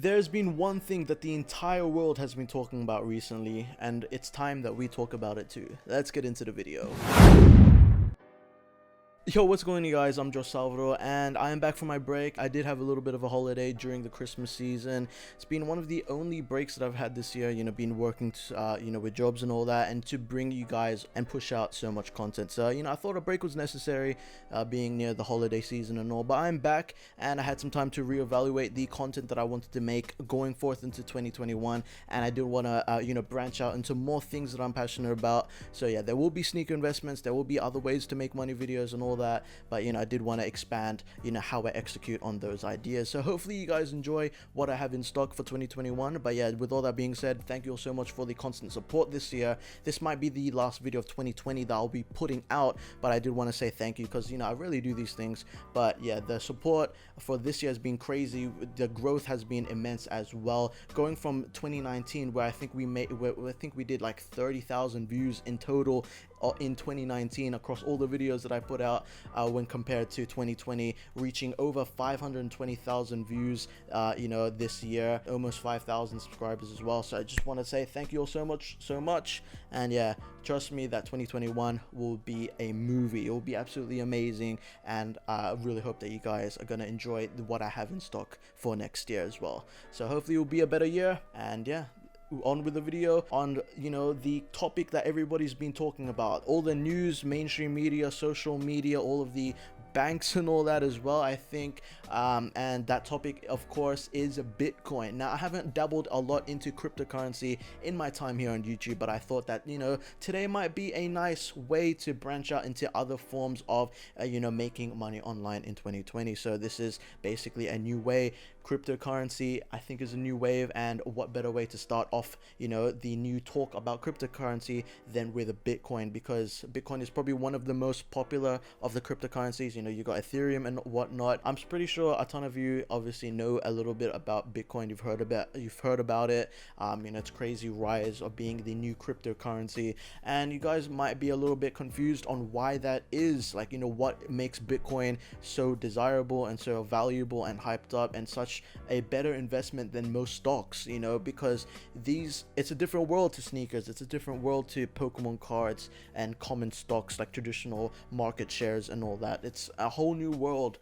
There's been one thing that the entire world has been talking about recently, and it's time that we talk about it too. Let's get into the video. Yo, what's going on, you guys? I'm Salvador, and I am back from my break. I did have a little bit of a holiday during the Christmas season. It's been one of the only breaks that I've had this year, been working, with jobs and all that, and to bring you guys and push out so much content. So, I thought a break was necessary, being near the holiday season and all. But I'm back, and I had some time to reevaluate the content that I wanted to make going forth into 2021, and I did want to, branch out into more things that I'm passionate about. So yeah, there will be sneaker investments, there will be other ways to make money videos and all that, but I did want to expand how I execute on those ideas. So hopefully you guys enjoy what I have in stock for 2021. But yeah, with all that being said, thank you all so much for the constant support this year. This might be the last video of 2020 that I'll be putting out, but I did want to say thank you because I really do these things. But yeah, the support for this year has been crazy. The growth has been immense as well, going from 2019, where I think we did like 30,000 views in total in 2019 across all the videos that I put out, when compared to 2020, reaching over 520,000 views this year, almost 5,000 subscribers as well. So I just want to say thank you all so much, and yeah, trust me that 2021 will be a movie. It will be absolutely amazing, and I really hope that you guys are gonna enjoy what I have in stock for next year as well. So hopefully it will be a better year, and yeah, on with the video on the topic that everybody's been talking about, all the news, mainstream media, social media, all of the banks and all that as well, I think, and that topic of course is Bitcoin. Now, I haven't dabbled a lot into cryptocurrency in my time here on YouTube, but I thought that today might be a nice way to branch out into other forms of making money online in 2020. So this is basically a new way. Cryptocurrency, I think, is a new wave, and what better way to start off the new talk about cryptocurrency than with a Bitcoin, because Bitcoin is probably one of the most popular of the cryptocurrencies. You got Ethereum and whatnot. I'm pretty sure a ton of you obviously know a little bit about Bitcoin. You've heard about it. It's crazy rise of being the new cryptocurrency, and you guys might be a little bit confused on why that is. What makes Bitcoin so desirable and so valuable and hyped up and such a better investment than most stocks, because it's a different world to sneakers, it's a different world to Pokemon cards and common stocks like traditional market shares and all that. It's a whole new world,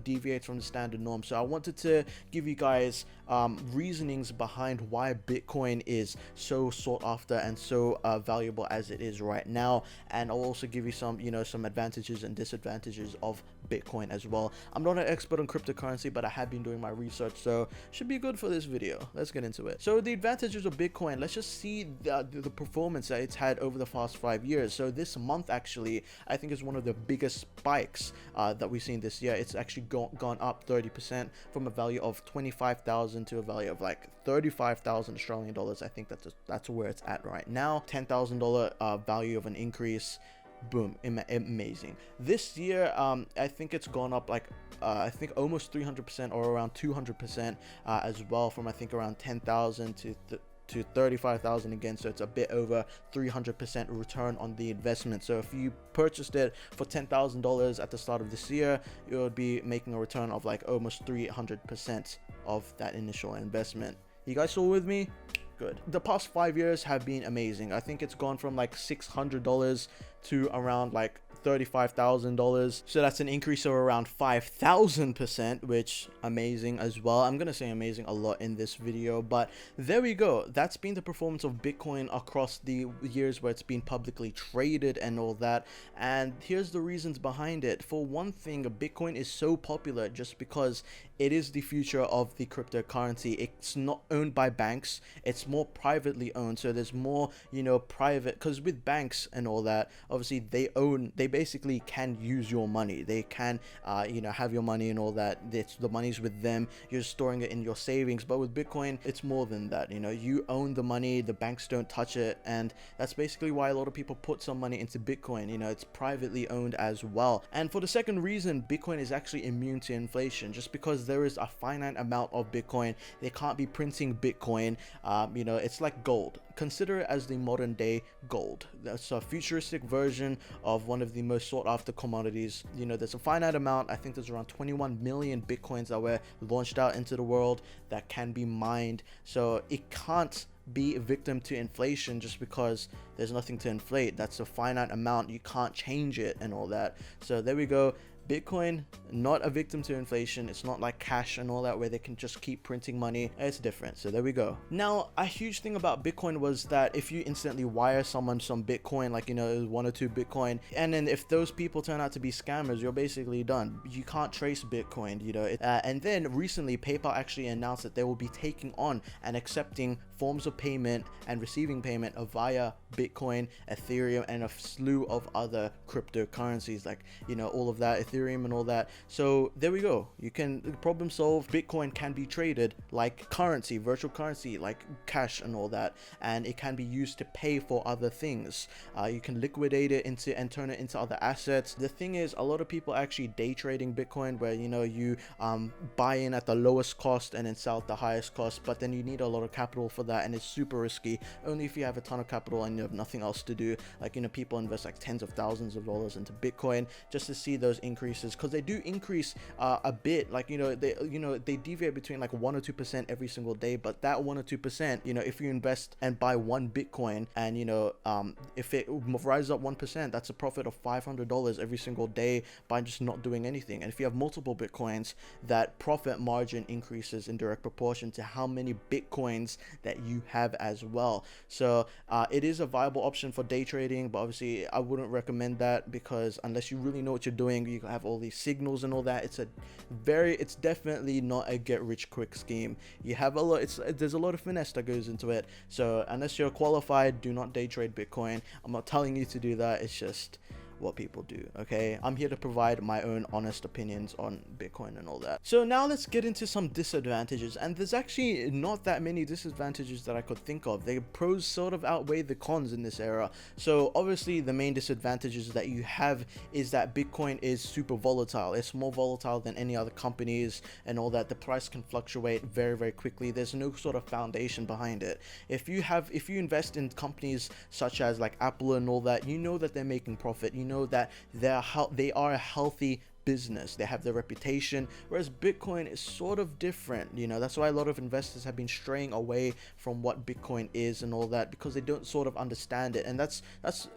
deviates from the standard norm. So I wanted to give you guys reasonings behind why Bitcoin is so sought after and so valuable as it is right now, and I'll also give you some some advantages and disadvantages of Bitcoin as well. I'm not an expert on cryptocurrency, but I have been doing my research, so should be good for this video. Let's get into it. So the advantages of Bitcoin, let's just see the performance that it's had over the past 5 years. So this month, actually, I think is one of the biggest spikes that we've seen this year. It's actually gone up 30% from a value of 25,000 to a value of like 35,000 Australian dollars. I think that's where it's at right now. $10,000 value of an increase. Boom, amazing. This year, I think it's gone up like I think almost 300% or around 200% as well, from I think around 10,000 to 35,000 again. So it's a bit over 300% return on the investment. So if you purchased it for $10,000 at the start of this year, you would be making a return of like almost 300% of that initial investment. You guys still with me? Good. The past 5 years have been amazing. I think it's gone from like $600 to around like $35,000. So that's an increase of around 5,000%, which amazing as well. I'm gonna say amazing a lot in this video, but there we go. That's been the performance of Bitcoin across the years where it's been publicly traded and all that. And here's the reasons behind it. For one thing, Bitcoin is so popular just because it is the future of the cryptocurrency. It's not owned by banks, it's more privately owned. So there's more private, because with banks and all that, obviously they basically can use your money. They can have your money and all that. The money's with them, you're storing it in your savings. But with Bitcoin, it's more than that. You own the money, the banks don't touch it, and that's basically why a lot of people put some money into Bitcoin. It's privately owned as well. And for the second reason, Bitcoin is actually immune to inflation, just because there is a finite amount of Bitcoin. They can't be printing Bitcoin. You know, it's like gold. Consider it as the modern day gold. That's a futuristic version of one of the most sought after commodities. You know, there's a finite amount. I think there's around 21 million Bitcoins that were launched out into the world that can be mined. So it can't be a victim to inflation just because there's nothing to inflate. That's a finite amount. You can't change it and all that. So there we go. Bitcoin, not a victim to inflation. It's not like cash and all that where they can just keep printing money. It's different. So there we go. Now, a huge thing about Bitcoin was that if you instantly wire someone some Bitcoin, like, you know, 1 or 2 Bitcoin, and then if those people turn out to be scammers, you're basically done. You can't trace Bitcoin, you know. And then recently, PayPal actually announced that they will be taking on and accepting forms of payment and receiving payment via Bitcoin, Ethereum, and a slew of other cryptocurrencies, like, you know, all of that, Ethereum and all that. So there we go. You can problem solve. Bitcoin can be traded like currency, virtual currency, like cash and all that, and it can be used to pay for other things. You can liquidate it into and turn it into other assets. The thing is, a lot of people actually day trading Bitcoin, where, you know, you buy in at the lowest cost and then sell at the highest cost, but then you need a lot of capital for that, and it's super risky. Only if you have a ton of capital and you have nothing else to do. Like, you know, people invest like tens of thousands of dollars into Bitcoin just to see those increases, because they do increase a bit. Like, you know, they deviate between like 1 or 2% every single day, but that 1 or 2%, you know, if you invest and buy 1 Bitcoin, and, you know, if it rises up 1%, that's a profit of $500 every single day by just not doing anything. And if you have multiple Bitcoins, that profit margin increases in direct proportion to how many Bitcoins that you have as well. So it is a viable option for day trading, but obviously I wouldn't recommend that, because unless you really know what you're doing, you have all these signals and all that. It's definitely not a get rich quick scheme. You have a lot, there's a lot of finesse that goes into it. So unless you're qualified, do not day trade Bitcoin. I'm not telling you to do that. It's just what people do. Okay, I'm here to provide my own honest opinions on Bitcoin and all that. So now let's get into some disadvantages, and there's actually not that many disadvantages that I could think of. The pros sort of outweigh the cons in this era. So obviously the main disadvantages that you have is that Bitcoin is super volatile. It's more volatile than any other companies and all that. The price can fluctuate very, very quickly. There's no sort of foundation behind it. If you invest in companies such as like Apple and all that, you know that they're making profit. You know that they are a healthy business. They have their reputation, whereas Bitcoin is sort of different. You know, that's why a lot of investors have been straying away from what Bitcoin is and all that, because they don't sort of understand it. And that's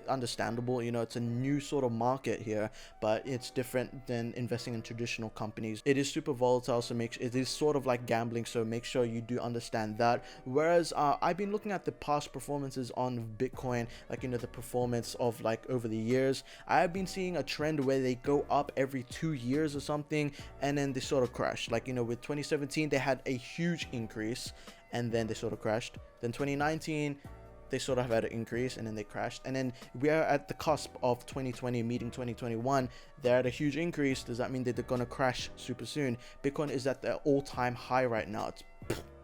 understandable. You know, it's a new sort of market here, but it's different than investing in traditional companies. It is super volatile, so it is sort of like gambling, so make sure you do understand that. Whereas I've been looking at the past performances on Bitcoin, like, you know, the performance of like over the years. I've been seeing a trend where they go up every 2 years or something, and then they sort of crash. Like, you know, with 2017 they had a huge increase, and then they sort of crashed. Then 2019 they sort of had an increase, and then they crashed. And then we are at the cusp of 2020 meeting 2021. They're at a huge increase. Does that mean that they're gonna crash super soon? Bitcoin is at the all-time high right now.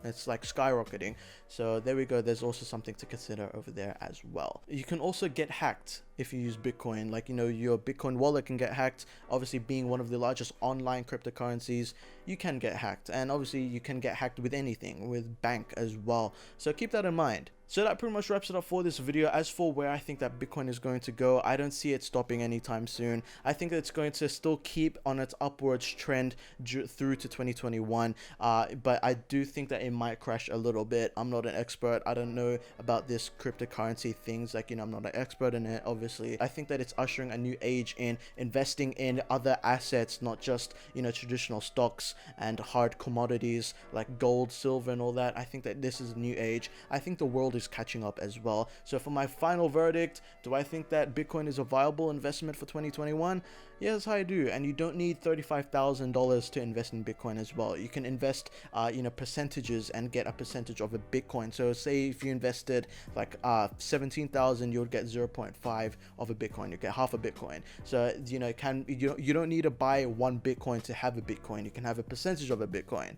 It's like skyrocketing. So there we go. There's also something to consider over there as well. You can also get hacked if you use Bitcoin. Like, you know, your Bitcoin wallet can get hacked. Obviously, being one of the largest online cryptocurrencies, you can get hacked. And obviously you can get hacked with anything, with bank as well. So keep that in mind. So that pretty much wraps it up for this video. As for where I think that Bitcoin is going to go, I don't see it stopping anytime soon. I think that it's going to still keep on its upwards trend through to 2021. But I do think that it might crash a little bit. I'm not an expert. I don't know about this cryptocurrency things. Like, you know, I'm not an expert in it, obviously. I think that it's ushering a new age in investing in other assets, not just, you know, traditional stocks and hard commodities like gold, silver, and all that. I think that this is a new age. I think the world is catching up as well. So for my final verdict, do I think that Bitcoin is a viable investment for 2021? Yes, I do. And you don't need $35,000 to invest in Bitcoin as well. You can invest you know, percentages and get a percentage of a Bitcoin. So say if you invested like 17,000, you'll get 0.5 of a Bitcoin. You get half a Bitcoin. So, you know, you don't need to buy 1 Bitcoin to have a Bitcoin. You can have a percentage of a Bitcoin.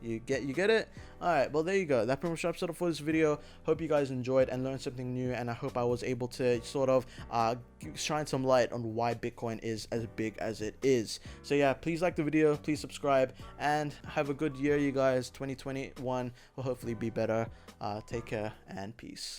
You get it? Alright, well there you go. That pretty much wraps it up for this video. Hope you guys enjoyed and learned something new, and I hope I was able to sort of shine some light on why Bitcoin is as big as it is. So yeah, please like the video, please subscribe, and have a good year, you guys. 2021 will hopefully be better. Take care and peace.